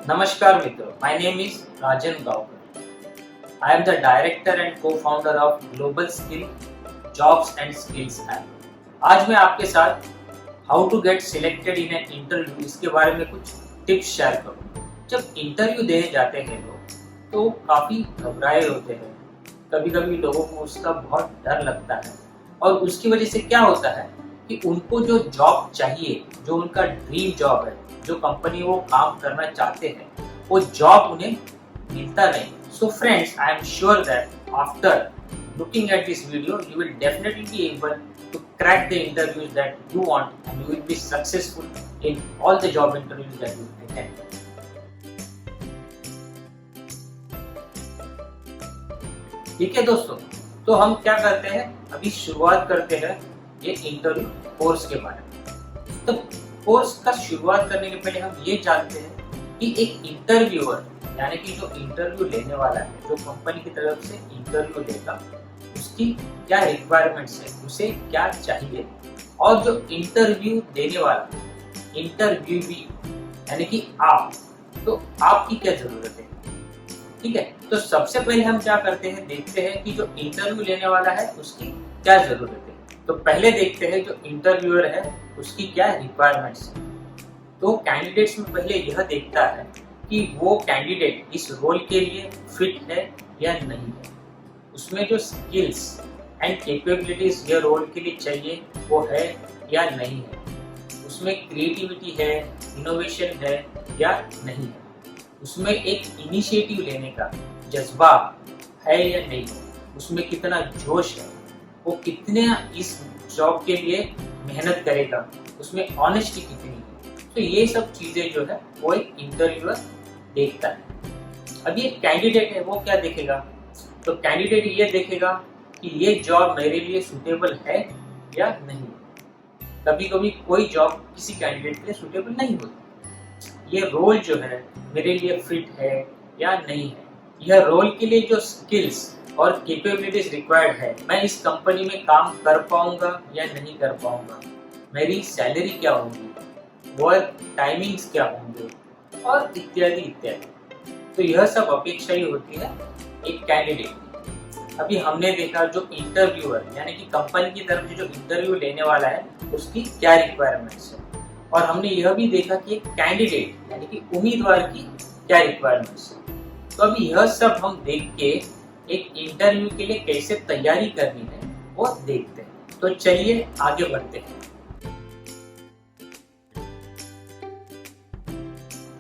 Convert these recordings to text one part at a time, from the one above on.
Namaskar मित्रों, my name is Rajan Gaukar. I am the director and co-founder of Global Skill Jobs and Skills App. आज मैं आपके साथ how to get selected in an interview इसके बारे में कुछ टिप्स शेयर करूँ। जब इंटरव्यू देने जाते हैं लोग तो काफ़ी घबराए होते हैं, कभी कभी लोगों को उसका बहुत डर लगता है और उसकी वजह से क्या होता है कि उनको जो जॉब चाहिए, जो उनका ड्रीम जॉब है, जो कंपनी वो काम करना चाहते हैं, वो जॉब उन्हें मिलता नहीं। So friends, I am sure that after looking at this video you will definitely be able to crack the interviews that you want and you will be successful in all the job interviews that you attend. ठीक है दोस्तों, तो हम क्या करते हैं, अभी शुरुआत करते हैं ये इंटरव्यू कोर्स के बारे में। तो कोर्स का शुरुआत करने के पहले हम ये जानते हैं कि एक इंटरव्यूअर यानी कि जो इंटरव्यू लेने वाला है, जो कंपनी की तरफ से इंटरव्यू लेगा, उसकी क्या रिक्वायरमेंट्स है, उसे क्या चाहिए, और जो इंटरव्यू देने वाला इंटरव्यूवी यानी कि आप, तो आपकी क्या जरूरत है। ठीक है, तो सबसे पहले हम क्या करते हैं, देखते हैं कि जो इंटरव्यू लेने वाला है उसकी क्या जरूरत है। तो पहले देखते हैं जो इंटरव्यूअर है उसकी क्या रिक्वायरमेंट्स है। तो कैंडिडेट्स में पहले यह देखता है कि वो कैंडिडेट इस रोल के लिए फिट है या नहीं है, उसमें जो स्किल्स एंड कैपेबिलिटीज ये रोल के लिए चाहिए वो है या नहीं है, उसमें क्रिएटिविटी है, इनोवेशन है या नहीं है, उसमें एक इनिशिएटिव लेने का जज्बा है या नहीं है, उसमें कितना जोश है, वो कितने इस जॉब के लिए मेहनत करेगा, उसमें ऑनेस्टी कितनी है। तो ये सब चीजें जो है वो एक इंटरव्यूअर देखता है। अब ये कैंडिडेट है वो क्या देखेगा, तो कैंडिडेट ये देखेगा कि ये जॉब मेरे लिए सूटेबल है या नहीं। कभी कभी कोई जॉब किसी कैंडिडेट के लिए सूटेबल नहीं होती, ये रोल जो है मेरे लिए फिट है या नहीं है, यह रोल के लिए जो स्किल्स और कैपेबिलिटीज रिक्वायर्ड है, मैं इस कंपनी में काम कर पाऊंगा या नहीं कर पाऊंगा, मेरी सैलरी क्या होगी, वर्क टाइमिंग्स क्या होंगे, और इत्यादि इत्यादि। तो यह सब अपेक्षा ही होती है एक कैंडिडेट की। अभी हमने देखा जो इंटरव्यूअर यानी कि कंपनी की तरफ से जो इंटरव्यू लेने वाला है उसकी क्या रिक्वायरमेंट्स है, और हमने यह भी देखा कि एक कैंडिडेट यानी कि उम्मीदवार की क्या रिक्वायरमेंट्स है। तो अभी यह सब हम देख के एक इंटरव्यू के लिए कैसे तैयारी करनी है वो देखते हैं। तो चलिए आगे बढ़ते हैं।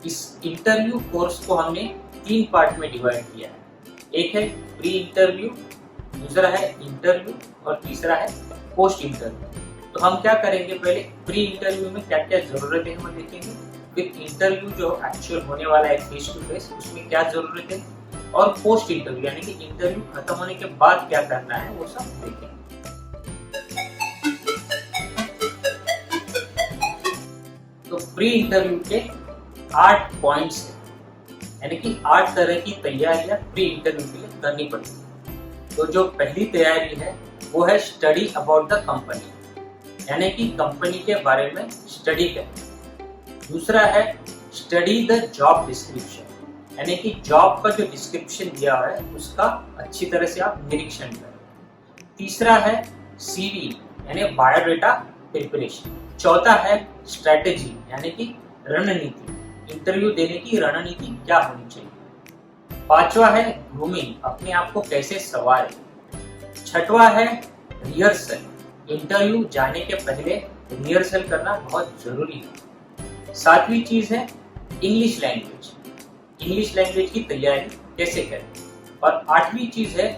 इस इंटरव्यू कोर्स को हमने 3 पार्ट में डिवाइड किया है। एक है प्री इंटरव्यू, दूसरा है इंटरव्यू और तीसरा है पोस्ट इंटरव्यू। तो हम क्या करेंगे, पहले प्री इंटरव्यू में क्या क्या जरूरत है वो देखेंगे, फिर इंटरव्यू जो एक्चुअल होने वाला है फेस टू फेस उसमें क्या जरूरत है, और पोस्ट इंटरव्यू यानी कि इंटरव्यू खत्म होने के बाद क्या करना है वो सब देखेंगे। तो प्री इंटरव्यू के 8 पॉइंट्स है, यानी कि 8 तरह की तैयारियां प्री इंटरव्यू के लिए करनी पड़ती। तो जो पहली तैयारी है वो है स्टडी अबाउट द कंपनी, यानी कि कंपनी के बारे में स्टडी करें। दूसरा है स्टडी द जॉब डिस्क्रिप्शन, यानी कि जॉब का जो डिस्क्रिप्शन दिया है उसका अच्छी तरह से आप निरीक्षण करें। तीसरा है सीवी यानी बायोडाटा प्रिपरेशन। चौथा है स्ट्रेटेजी यानी कि रणनीति, इंटरव्यू देने की रणनीति क्या होनी चाहिए। पांचवा है ग्रूमिंग, अपने आप को कैसे संवारें। छठवा है रिहर्सल, इंटरव्यू जाने के पहले रिहर्सल करना बहुत जरूरी है। सातवीं चीज है इंग्लिश लैंग्वेज, इंग्लिश लैंग्वेज की तैयारी कैसे करें। और आठवीं चीज है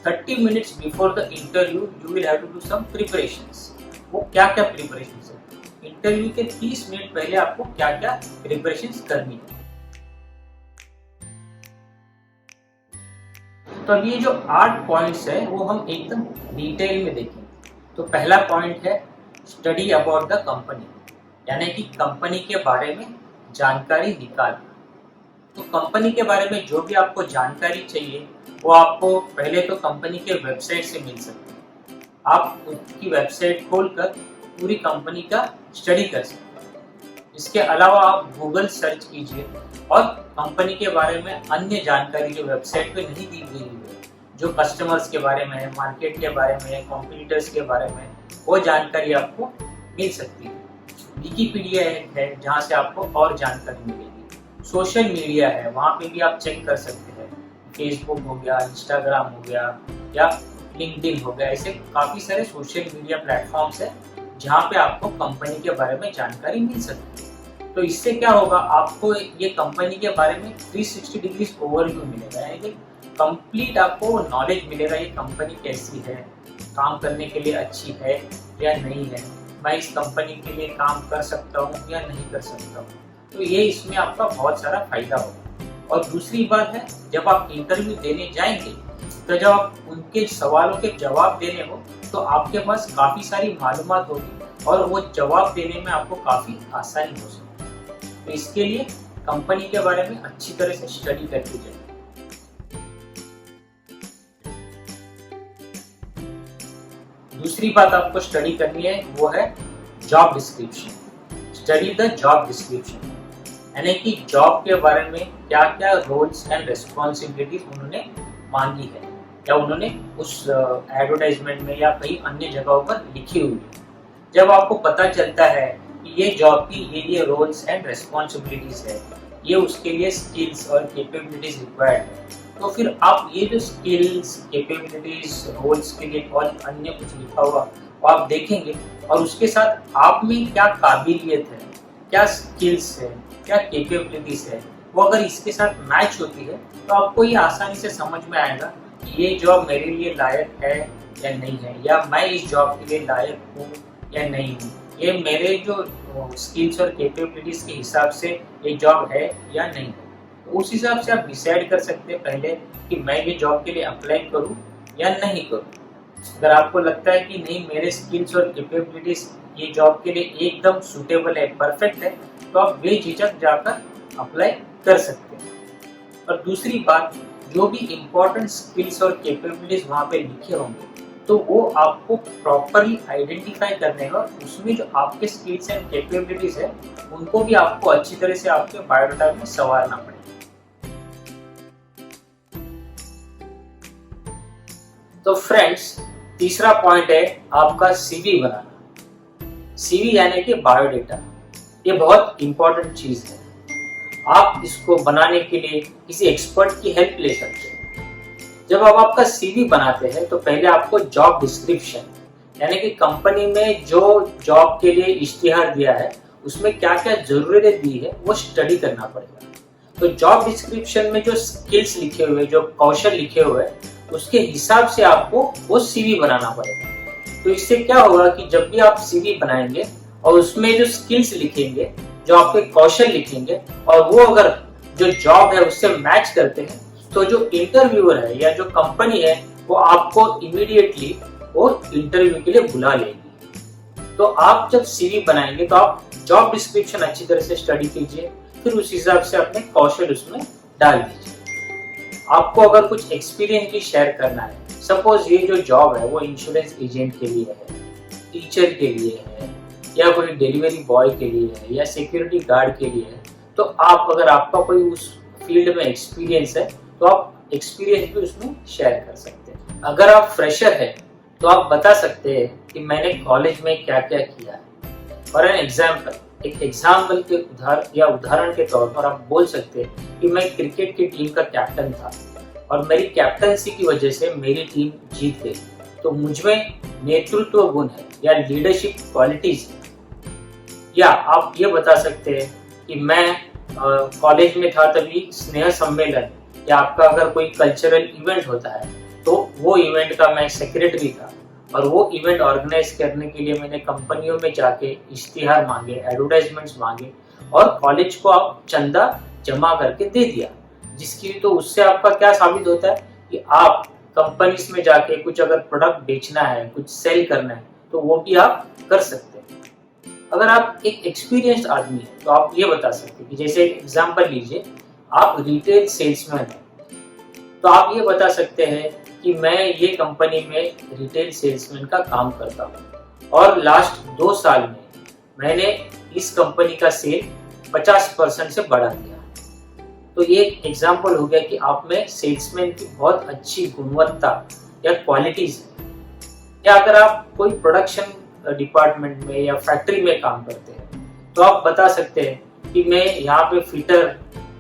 30 minutes before the interview you will have to do some preparations. वो क्या क्या प्रिपरेशंस है, इंटरव्यू के 30 मिनट पहले आपको क्या क्या प्रिपरेशंस करनी है। तो अब ये जो 8 पॉइंट्स है वो हम एकदम डिटेल में देखेंगे। तो पहला पॉइंट है स्टडी अबाउट द कंपनी, यानी कि कंपनी के बारे में जानकारी निकालना। तो कंपनी के बारे में जो भी आपको जानकारी चाहिए वो आपको पहले तो कंपनी के वेबसाइट से मिल सकती है। आप उसकी वेबसाइट खोलकर पूरी कंपनी का स्टडी कर सकते हैं। इसके अलावा आप गूगल सर्च कीजिए और कंपनी के बारे में अन्य जानकारी जो वेबसाइट पे नहीं दी गई है, जो कस्टमर्स के बारे में है, मार्केट के बारे में है, कॉम्पिटिटर्स के बारे में, वो जानकारी आपको मिल सकती है। विकिपीडिया है जहाँ से आपको और जानकारी मिलेगी। सोशल मीडिया है, वहाँ पे भी आप चेक कर सकते हैं। फेसबुक हो गया, इंस्टाग्राम हो गया या लिंक्डइन हो गया, ऐसे काफ़ी सारे सोशल मीडिया प्लेटफॉर्म्स है जहाँ पे आपको कंपनी के बारे में जानकारी मिल सकती है। तो इससे क्या होगा, आपको ये कंपनी के बारे में 360 डिग्री ओवरव्यू मिलेगा, यानी कि कंप्लीट आपको नॉलेज मिलेगा ये कंपनी कैसी है, काम करने के लिए अच्छी है या नहीं है, मैं इस कंपनी के लिए काम कर सकता हूँ या नहीं कर सकता हूँ। तो ये इसमें आपका बहुत सारा फायदा होगा। और दूसरी बात है, जब आप इंटरव्यू देने जाएंगे तो जब आप उनके सवालों के जवाब देने हो तो आपके पास काफ़ी सारी मालूमात होगी और वो जवाब देने में आपको काफ़ी आसानी हो सकती है। तो इसके लिए कंपनी के बारे में अच्छी तरह से स्टडी करके जाइए। दूसरी बात आपको स्टडी करनी है वो है job description. Study the job description, यानी कि जॉब के बारे में क्या क्या रोल्स एंड रिस्पॉन्सिबिलिटीज उन्होंने मांगी है या उन्होंने उस एडवर्टाइजमेंट में या कई अन्य जगहों पर लिखी हुई है। जब आपको पता चलता है कि ये जॉब की ये रोल्स एंड रिस्पॉन्सिबिलिटीज है, ये उसके लिए स्किल्स और कैपेबिलिटीज रिक्वायर्ड है, तो फिर आप ये जो स्किल्स, कैपेबिलिटीज, रोल्स के लिए और अन्य कुछ लिखा हुआ वो आप देखेंगे और उसके साथ आप में क्या काबिलियत है, क्या स्किल्स है, क्या कैपेबिलिटीज है, वो अगर इसके साथ मैच होती है तो आपको ये आसानी से समझ में आएगा कि ये जॉब मेरे लिए लायक है या नहीं है, या मैं इस जॉब के लिए लायक हूँ या नहीं हूँ, ये मेरे जो स्किल्स और कैपेबिलिटीज के हिसाब से ये जॉब है या नहीं है। तो उस हिसाब से आप डिसाइड कर सकते हैं पहले कि मैं ये जॉब के लिए अप्लाई करूँ या नहीं करूँ। अगर आपको लगता है कि नहीं, मेरे स्किल्स और कैपेबिलिटीज ये जॉब के लिए एकदम सूटेबल है, परफेक्ट है, तो आप बेझिझक जाकर अप्लाई कर सकते हैं। और दूसरी बात, जो भी इम्पोर्टेंट स्किल्स और कैपेबिलिटीज वहाँ पे लिखे होंगे तो वो आपको प्रॉपरली आइडेंटिफाई करने हैं और उसमें जो आपके स्किल्स एंड कैपेबिलिटीज है उनको भी आपको अच्छी तरह से आपके बायोडाटा में संवारना पड़ेगा। तो फ्रेंड्स, तीसरा पॉइंट है आपका सीवी बनाना। सीवी यानी कि बायोडाटा, ये बहुत इंपॉर्टेंट चीज है। आप इसको बनाने के लिए किसी एक्सपर्ट की हेल्प ले सकते हैं। जब आप आपका सीवी बनाते हैं तो पहले आपको जॉब डिस्क्रिप्शन, यानी कि कंपनी में जो जॉब के लिए इश्तिहार दिया है उसमें क्या क्या जरूरतें दी है वो स्टडी करना पड़ेगा। तो जॉब डिस्क्रिप्शन में जो स्किल्स लिखे हुए, जो कौशल लिखे हुए हैं, उसके हिसाब से आपको वो सीवी बनाना पड़ेगा। तो इससे क्या होगा कि जब भी आप सीवी बनाएंगे और उसमें जो स्किल्स लिखेंगे, जो आपके कौशल लिखेंगे और वो अगर जो जॉब है उससे मैच करते हैं तो जो इंटरव्यूअर है या जो कंपनी है वो आपको इमीडिएटली वो इंटरव्यू के लिए बुला लेगी। तो आप जब सीवी बनाएंगे तो आप जॉब डिस्क्रिप्शन अच्छी तरह से स्टडी कीजिए, फिर उस हिसाब से अपने कौशल उसमें डाल दीजिए। आपको अगर कुछ एक्सपीरियंस भी शेयर करना है, सपोज ये जो जॉब है वो इंश्योरेंस एजेंट के लिए है, टीचर के लिए है, या कोई डिलीवरी बॉय के लिए है, या सिक्योरिटी गार्ड के लिए है, तो आप अगर आपका कोई उस फील्ड में एक्सपीरियंस है तो आप एक्सपीरियंस भी उसमें शेयर कर सकते हैं। अगर आप फ्रेशर हैं तो आप बता सकते हैं कि मैंने कॉलेज में क्या क्या किया है। फॉर एन एग्जाम्पल, एक एग्जाम्पल के उदाहरण के तौर पर आप बोल सकते हैं कि मैं क्रिकेट की टीम का कैप्टन था और मेरी कैप्टनसी की वजह से मेरी टीम जीत गई। तो मुझमें नेतृत्व गुण है या लीडरशिप क्वालिटीज है। या आप ये बता सकते हैं कि मैं कॉलेज में था तभी स्नेह सम्मेलन या आपका अगर कोई कल्चरल इवेंट होता है तो वो इवेंट का मैं सेक्रेटरी था और वो इवेंट ऑर्गेनाइज करने के लिए मैंने कंपनियों में जाके इश्तिहार मांगे, एडवर्टाइजमेंट्स मांगे और कॉलेज को आप चंदा जमा करके दे दिया। जिसकी तो उससे आपका क्या साबित होता है कि आप कंपनीज में जाके कुछ अगर प्रोडक्ट बेचना है, कुछ सेल करना है तो वो भी आप कर सकते हैं। अगर आप एक एक्सपीरियंस्ड आदमी है तो आप ये बता सकते हैं कि जैसे एक एग्जांपल लीजिए, आप रिटेल सेल्समैन हैं तो आप ये बता सकते हैं कि मैं ये कंपनी में रिटेल सेल्समैन का काम करता हूँ और लास्ट 2 साल में मैंने इस कंपनी का सेल 50% से बढ़ा दिया। तो ये एक एग्जाम्पल हो गया कि आप में सेल्समैन की बहुत अच्छी गुणवत्ता या क्वालिटीज है। या अगर आप कोई प्रोडक्शन डिपार्टमेंट में या फैक्ट्री में काम करते हैं तो आप बता सकते हैं कि मैं यहाँ पे फिटर,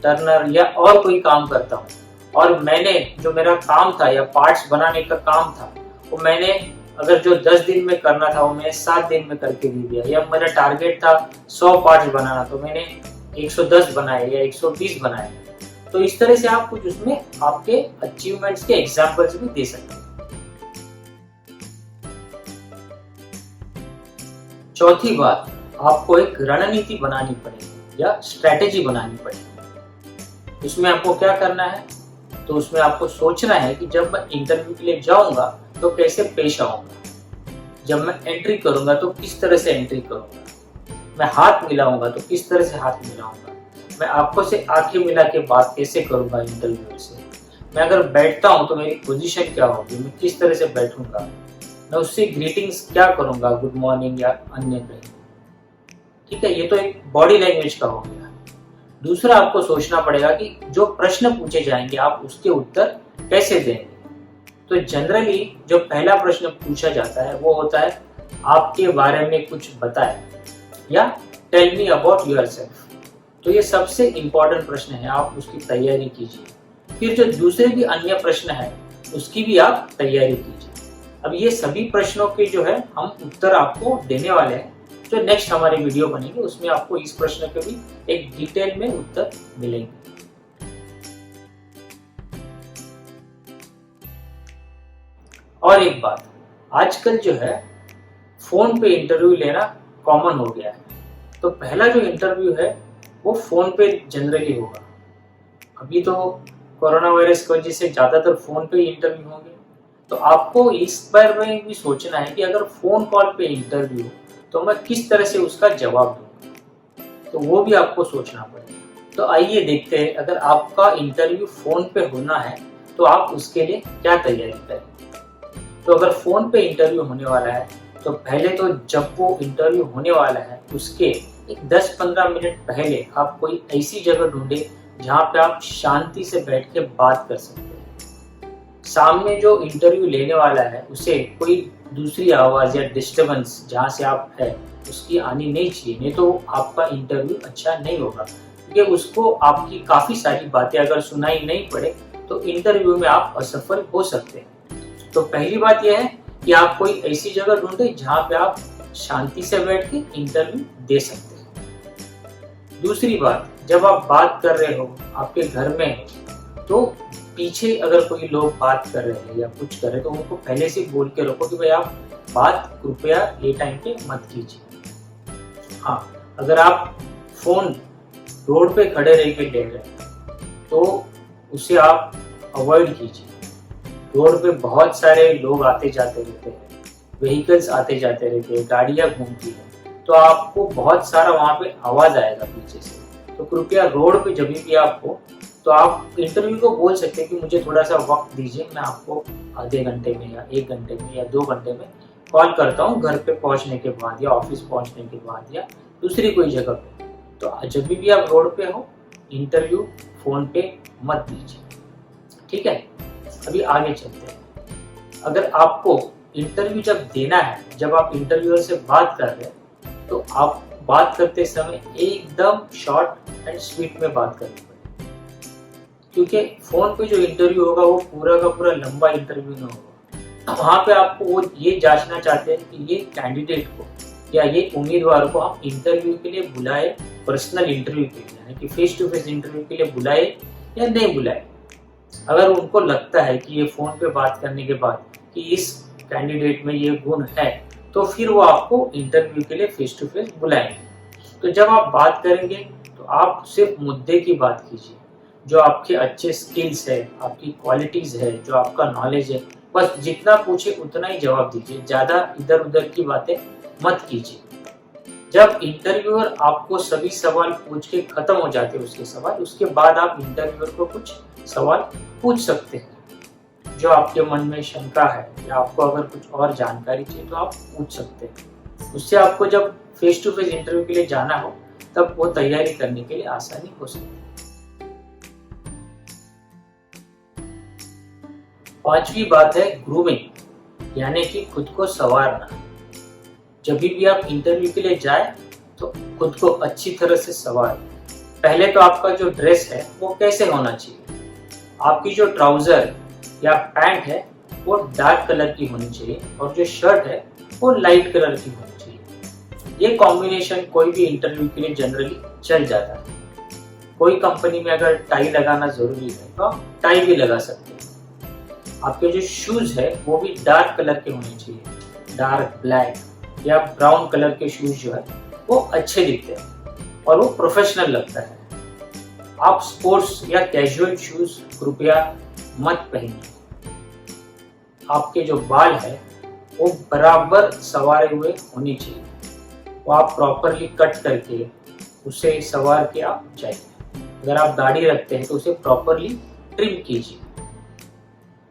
टर्नर या और कोई काम करता हूँ, और मैंने जो मेरा काम था या पार्ट्स बनाने का काम था वो मैंने अगर जो 10 दिन में करना था वो मैंने 7 दिन में करके दे दिया, या मेरा टारगेट था 100 पार्ट्स बनाना तो मैंने 110 बनाए या 120 बनाए। तो इस तरह से आप कुछ उसमें आपके अचीवमेंट्स के एग्जांपल्स भी दे सकते हैं। चौथी बात, आपको एक रणनीति बनानी पड़ेगी या स्ट्रैटेजी बनानी पड़ेगी। उसमें आपको क्या करना है, तो उसमें आपको सोचना है कि जब मैं इंटरव्यू के लिए जाऊंगा तो कैसे पेश आऊंगा, जब मैं एंट्री करूंगा तो किस तरह से एंट्री करूंगा, मैं हाथ मिलाऊंगा तो किस तरह से हाथ मिलाऊंगा, मैं आंखों से आंखें मिला के बात कैसे करूंगा इंटरव्यू से, मैं अगर बैठता हूं तो मेरी पोजीशन क्या होगी, मैं किस तरह से बैठूंगा, मैं उससे ग्रीटिंग्स क्या करूंगा, गुड मॉर्निंग या अन्य कहीं। ठीक है, ये तो एक बॉडी लैंग्वेज का हो गया। दूसरा आपको सोचना पड़ेगा कि जो प्रश्न पूछे जाएंगे आप उसके उत्तर कैसे देंगे। तो जनरली जो पहला प्रश्न पूछा जाता है वो होता है आपके बारे में कुछ बताएं या टेल मी अबाउट योरसेल्फ। तो ये सबसे इम्पोर्टेंट प्रश्न है, आप उसकी तैयारी कीजिए। फिर जो दूसरे भी अन्य प्रश्न है उसकी भी आप तैयारी कीजिए। अब ये सभी प्रश्नों के जो है हम उत्तर आपको देने वाले हैं, जो नेक्स्ट हमारी वीडियो बनेगी उसमें आपको इस प्रश्न के भी एक डिटेल में उत्तर मिलेंगे। और एक बात, आजकल जो है फोन पे इंटरव्यू लेना कॉमन हो गया है। तो पहला जो इंटरव्यू है वो फोन पे जनरली होगा। अभी तो कोरोना वायरस की वजह से ज्यादातर फोन पे इंटरव्यू होंगे। तो आपको इस बारे में भी सोचना है कि अगर फोन कॉल पे इंटरव्यू तो मैं किस तरह से उसका जवाब दूंगा, तो वो भी आपको सोचना पड़ेगा। तो आइए देखते हैं, अगर आपका इंटरव्यू फोन पे होना है तो आप उसके लिए क्या तैयारी करें। तो अगर फोन पे इंटरव्यू होने वाला है तो पहले तो जब वो इंटरव्यू होने वाला है उसके एक 10-15 मिनट पहले आप कोई ऐसी जगह ढूंढे जहाँ पे आप शांति से बैठ के बात कर सकते हैं। सामने जो इंटरव्यू लेने वाला है उसे कोई दूसरी आवाज या डिस्टरबेंस जहाँ से आप है उसकी आनी नहीं चाहिए, नहीं तो आपका इंटरव्यू अच्छा नहीं होगा। क्योंकि उसको आपकी काफी सारी बातें अगर सुनाई नहीं पड़े तो इंटरव्यू में आप असफल हो सकते हैं। तो पहली बात यह है कि आप कोई ऐसी जगह ढूंढे जहाँ पे आप शांति से बैठ के इंटरव्यू दे सकते हैं। दूसरी बात, जब आप बात कर रहे हो आपके घर में तो पीछे अगर कोई लोग बात कर रहे हैं या कुछ कर रहे हैं तो उनको पहले से बोल के रखो कि भाई आप बात कृपया ये टाइम पे मत कीजिए। हाँ, अगर आप फोन रोड पे खड़े रह के ले रहे हैं तो उसे आप अवॉइड कीजिए। रोड पे बहुत सारे लोग आते जाते रहते हैं, व्हीकल्स आते जाते रहते हैं, गाड़ियां घूमती हैं, तो आपको बहुत सारा वहाँ पे आवाज आएगा पीछे से। तो कृपया रोड पे जब भी आप हो तो आप इंटरव्यू को बोल सकते हैं कि मुझे थोड़ा सा वक्त दीजिए, मैं आपको आधे घंटे में या 1 घंटे में या 2 घंटे में कॉल करता हूँ घर पे पहुँचने के बाद या ऑफिस पहुँचने के बाद या दूसरी कोई जगह पे। तो जब भी आप रोड पे हो इंटरव्यू फोन पे मत दीजिए। ठीक है, अभी आगे चलते हैं। अगर आपको इंटरव्यू जब देना है, जब आप इंटरव्यूअर से बात कर रहे हैं तो आप बात करते समय एकदम शॉर्ट एंड स्वीट में बात करनी पड़ेगी। क्योंकि फोन पे जो इंटरव्यू होगा वो पूरा का पूरा लंबा इंटरव्यू ना होगा। वहाँ पे आपको वो ये जांचना चाहते हैं कि ये कैंडिडेट को या ये उम्मीदवार को आप इंटरव्यू के लिए बुलाए, पर्सनल इंटरव्यू के लिए यानी कि फेस टू फेस इंटरव्यू के लिए बुलाए या नहीं बुलाए। अगर उनको लगता है कि ये फोन पे बात करने के बाद कि इस कैंडिडेट में ये गुण है तो फिर वो आपको इंटरव्यू के लिए फेस टू फेस बुलाएंगे। तो जब आप बात करेंगे तो आप सिर्फ मुद्दे की बात कीजिए, जो आपके अच्छे स्किल्स है, आपकी क्वालिटीज है, जो आपका नॉलेज है, बस जितना पूछे उतना ही जवाब दीजिए, ज्यादा इधर उधर की बातें मत कीजिए। जब इंटरव्यूअर आपको सभी सवाल पूछ के खत्म हो जाते हैं उसके सवाल, उसके बाद आप इंटरव्यूअर को कुछ सवाल पूछ सकते हैं जो आपके मन में शंका है या आपको अगर कुछ और जानकारी चाहिए तो आप पूछ सकते हैं। उससे आपको जब फेस टू फेस इंटरव्यू के लिए जाना हो तब वो तैयारी करने के लिए आसानी हो सकती है। पांचवी बात है ग्रूमिंग, यानी कि खुद को संवारना। जब भी आप इंटरव्यू के लिए जाए तो खुद को अच्छी तरह से संवारें। पहले तो आपका जो ड्रेस है वो कैसे होना चाहिए, आपकी जो ट्राउजर या पैंट है वो डार्क कलर की होनी चाहिए और जो शर्ट है वो लाइट कलर की होनी चाहिए। ये कॉम्बिनेशन कोई भी इंटरव्यू के लिए जनरली चल जाता है। कोई कंपनी में अगर टाई लगाना जरूरी है तो आप टाई भी लगा सकते हैं। आपके जो शूज है वो भी डार्क कलर के होने चाहिए, डार्क ब्लैक या ब्राउन कलर के शूज जो है वो अच्छे दिखते हैं और वो प्रोफेशनल लगता है। आप स्पोर्ट्स या कैजुअल शूज कृपया मत पहनिए। आपके जो बाल है वो बराबर संवारे हुए होने चाहिए, वो आप प्रॉपरली कट करके उसे संवार के आप जाइए। अगर आप दाढ़ी रखते हैं तो उसे प्रॉपरली ट्रिम कीजिए।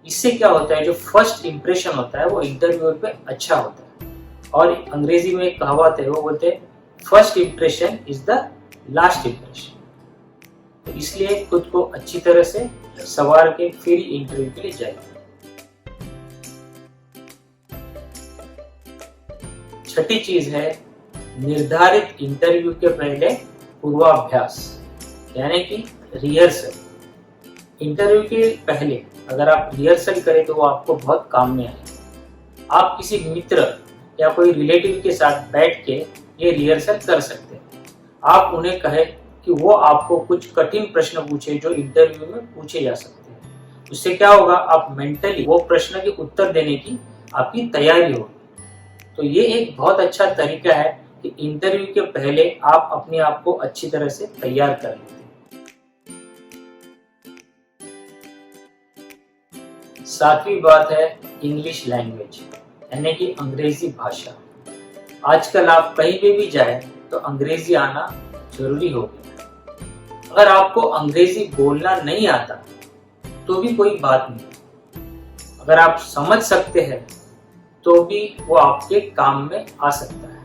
इससे क्या होता है, जो फर्स्ट इंप्रेशन होता है वो इंटरव्यूअर पे अच्छा होता है। और अंग्रेजी में एक कहावत है, वो बोलते हैं first impression is the last impression. तो इसलिए खुद को अच्छी तरह से संवार के फिर इंटरव्यू के लिए जाइए। छठी चीज है निर्धारित इंटरव्यू के पहले पूर्वाभ्यास, यानी कि रिहर्सल। इंटरव्यू के पहले अगर आप रिहर्सल करें तो वो आपको बहुत काम में आएगी। आप किसी मित्र या कोई रिलेटिव के साथ बैठ के ये रिहर्सल कर सकते हैं। आप उन्हें कहें कि वो आपको कुछ कठिन प्रश्न पूछे जो इंटरव्यू में पूछे जा सकते हैं। उससे क्या होगा, आप मेंटली वो प्रश्न के उत्तर देने की आपकी तैयारी होगी। तो ये एक बहुत अच्छा तरीका है कि इंटरव्यू के पहले आप अपने आप को अच्छी तरह से तैयार कर लेते हैं। सातवीं बात है इंग्लिश लैंग्वेज, यानी कि अंग्रेजी भाषा। आजकल आप कहीं पे भी जाए तो अंग्रेजी आना जरूरी हो गया। अगर आपको अंग्रेजी बोलना नहीं आता तो भी कोई बात नहीं, अगर आप समझ सकते हैं तो भी वो आपके काम में आ सकता है।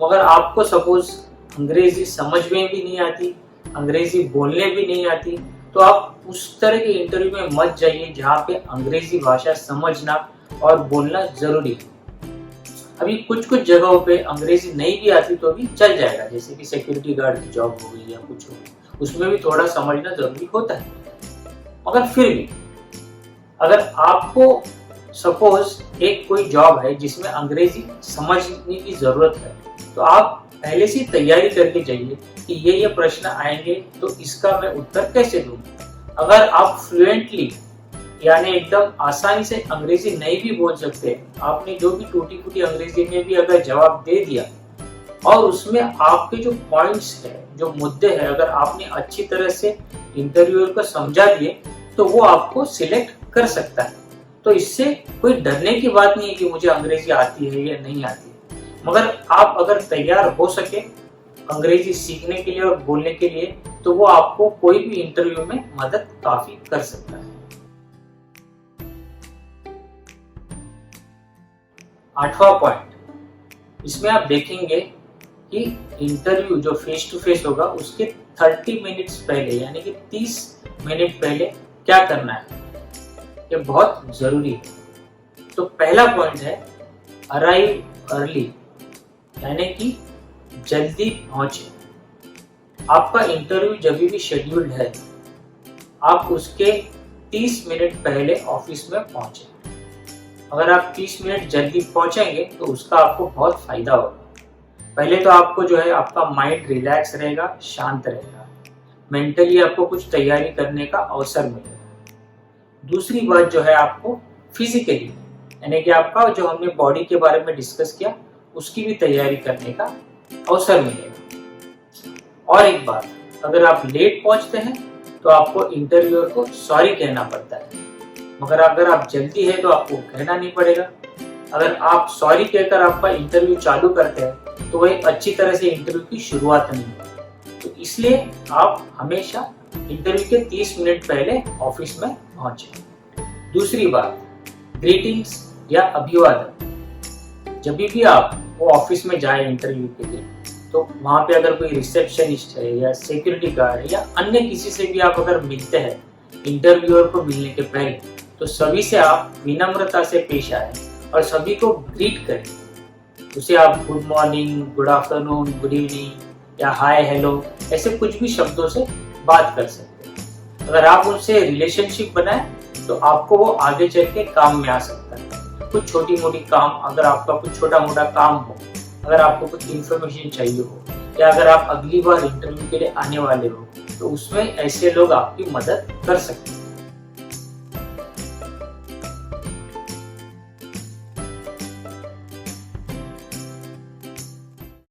मगर आपको सपोज अंग्रेजी समझ में भी नहीं आती, अंग्रेजी बोलने भी नहीं आती, तो आप उस तरह के इंटरव्यू में मत जाइए जहाँ पे अंग्रेजी भाषा समझना और बोलना जरूरी है। अभी कुछ कुछ जगहों पे अंग्रेजी नहीं भी आती तो भी चल जाएगा, जैसे कि सिक्योरिटी गार्ड की जॉब हो गई या कुछ हो गई, उसमें भी थोड़ा समझना जरूरी होता है। मगर फिर भी अगर आपको सपोज एक कोई जॉब है जिसमें अंग्रेजी समझने की जरूरत है, तो आप पहले से तैयारी करके जाइए कि ये प्रश्न आएंगे तो इसका मैं उत्तर कैसे दूं। अगर आप फ्लुएंटली यानी एकदम आसानी से अंग्रेजी नहीं भी बोल सकते, आपने जो भी टूटी फूटी अंग्रेजी में भी अगर जवाब दे दिया और उसमें आपके जो पॉइंट्स है, जो मुद्दे हैं, अगर आपने अच्छी तरह से इंटरव्यूअर को समझा दिए तो वो आपको सिलेक्ट कर सकता है। तो इससे कोई डरने की बात नहीं है कि मुझे अंग्रेजी आती है या नहीं आती है। मगर आप अगर तैयार हो सके अंग्रेजी सीखने के लिए और बोलने के लिए, तो वो आपको कोई भी इंटरव्यू में मदद काफी कर सकता है। आठवां पॉइंट, इसमें आप देखेंगे कि इंटरव्यू जो फेस टू फेस होगा उसके 30 मिनट्स पहले यानी कि 30 मिनट पहले क्या करना है, ये बहुत जरूरी है। तो पहला पॉइंट है अराइव अर्ली, यानी कि जल्दी पहुंचे। आपका इंटरव्यू जब भी शेड्यूल्ड है, आप उसके 30 मिनट पहले ऑफिस में पहुंचे। अगर आप 30 मिनट जल्दी पहुंचेंगे तो उसका आपको बहुत फायदा होगा। पहले तो आपको जो है आपका माइंड रिलैक्स रहेगा, शांत रहेगा, मेंटली आपको कुछ तैयारी करने का अवसर मिलेगा। दूसरी बात जो है आपको फिजिकली, यानी कि आपका जो हमने बॉडी के बारे में डिस्कस किया उसकी भी तैयारी करने का अवसर मिलेगा। और एक बात, अगर आप लेट पहुंचते हैं तो आपको इंटरव्यूअर को सॉरी कहना पड़ता है, मगर अगर आप जल्दी है तो आपको कहना नहीं पड़ेगा। अगर आप सॉरी कहकर आपका इंटरव्यू चालू करते हैं तो वह अच्छी तरह से इंटरव्यू की शुरुआत नहीं है। तो इसलिए आप हमेशा इंटरव्यू के 30 मिनट पहले ऑफिस में पहुंचे। दूसरी बात, ग्रीटिंग्स या अभिवादन। जब भी आप वो ऑफिस में जाए इंटरव्यू के लिए, तो वहां पे अगर कोई रिसेप्शनिस्ट है या सिक्योरिटी गार्ड है या अन्य किसी से भी आप अगर मिलते हैं इंटरव्यूअर को मिलने के पहले, तो सभी से आप विनम्रता से पेश आए और सभी को ग्रीट करें। उसे आप good morning, good afternoon, good evening या हाय हेलो ऐसे कुछ भी शब्दों से बात कर सकते हैं। अगर आप उनसे रिलेशनशिप बनाए तो आपको वो आगे चल के काम में आ सकता है। कुछ छोटी मोटी काम, अगर आपका कुछ छोटा मोटा काम हो, अगर आपको कुछ इन्फॉर्मेशन चाहिए हो, या अगर आप अगली बार इंटरव्यू के लिए आने वाले हो, तो उसमें ऐसे लोग आपकी मदद कर सकते हैं।